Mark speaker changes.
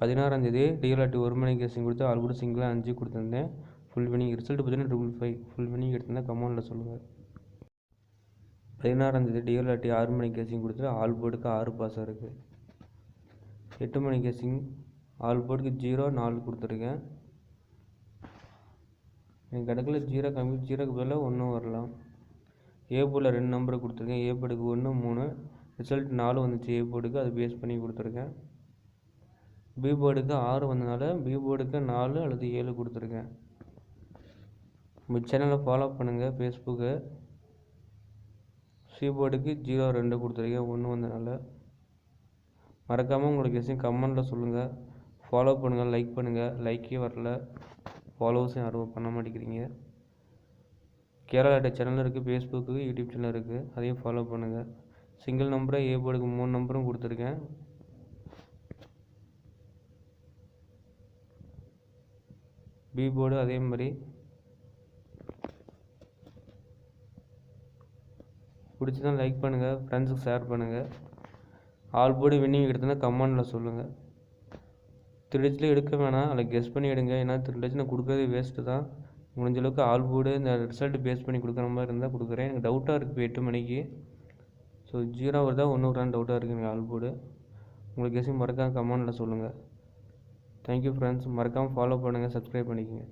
Speaker 1: 16ஆம் தேதி டிஎல்ஆர்டி 1 மணி கேசிங் கொடுத்து all board சிங்கிளாக 5 கொடுத்துருந்தேன். ஃபுல் வினிங் ரிசல்ட் பார்த்தீங்கன்னா 555 ஃபுல் வினிங் எடுத்திருந்தேன். கமெண்டில் சொல்லுங்கள். 16ஆம் தேதி டிஎல்ஆர்டி 6 மணி கேசிங் கொடுத்து ஆல் போர்டுக்கு 6 பாஸாக இருக்குது. 8 மணி கேசிங் ஆல் போர்டுக்கு 0 4 கொடுத்துருக்கேன். என் கணக்கில் 0 கம்மி, 0க்கு பதிலாக 1 வரலாம். ஏ போர்டில் 2 நம்பரை கொடுத்துருக்கேன். ஏ போர்டுக்கு 1 3 ரிசல்ட் 4 வந்துச்சு. ஏ போர்டுக்கு அது பேஸ் பண்ணி கொடுத்துருக்கேன். பி போர்டுக்கு 6 வந்ததுனால பி போர்டுக்கு 4 அல்லது 7 கொடுத்துருக்கேன். நம்ம சேனலை ஃபாலோ பண்ணுங்கள் ஃபேஸ்புக்கு. சி போர்டுக்கு 0 2 கொடுத்துருக்கேன். 1 வந்ததுனால மறக்காமல் உங்களுக்கு கெஸ்ஸிங் கமெண்டில் சொல்லுங்கள். ஃபாலோ பண்ணுங்கள், லைக் பண்ணுங்கள். லைக்கே வரல, ஃபாலோவர்ஸும் யாரும் பண்ண மாட்டேங்கிறீங்க. கேரளாட்ட சேனல் இருக்குது, ஃபேஸ்புக்கு யூடியூப் சேனல் இருக்குது, அதையும் ஃபாலோ பண்ணுங்கள். சிங்கிள் நம்பரை ஏ போர்டுக்கு 3 நம்பரும் கொடுத்துருக்கேன். பி போர்டு அதே மாதிரி. பிடிச்சதான் லைக் பண்ணுங்கள், ஃப்ரெண்ட்ஸுக்கு ஷேர் பண்ணுங்கள். ஆல் போர்டு வின்னிங் எடுத்தோன்னா கமெண்டில் சொல்லுங்கள். திருடிச்சில் எடுக்க வேணாம், அதில் கெஸ் பண்ணி எடுங்க. ஏன்னா திருடிச்சு நான் கொடுக்குறது வேஸ்ட்டு தான். முடிஞ்சளவுக்கு ஆல் போர்டு இந்த ரிசல்ட் பேஸ் பண்ணி கொடுக்குற மாதிரி இருந்தால் கொடுக்குறேன். எனக்கு டவுட்டாக இருக்குது இப்போ 8 மணிக்கு. ஸோ 0 வருதா 1 வருதான்னு டவுட்டாக இருக்குது எனக்கு ஆல் போர்டு. உங்களுக்கு கெஸ்ஸிங் மறக்காமல் கமெண்டில் சொல்லுங்கள். Thank you friends. மறக்காமல் ஃபாலோ பண்ணுங்கள், சப்ஸ்கிரைப் பண்ணிக்கோங்க.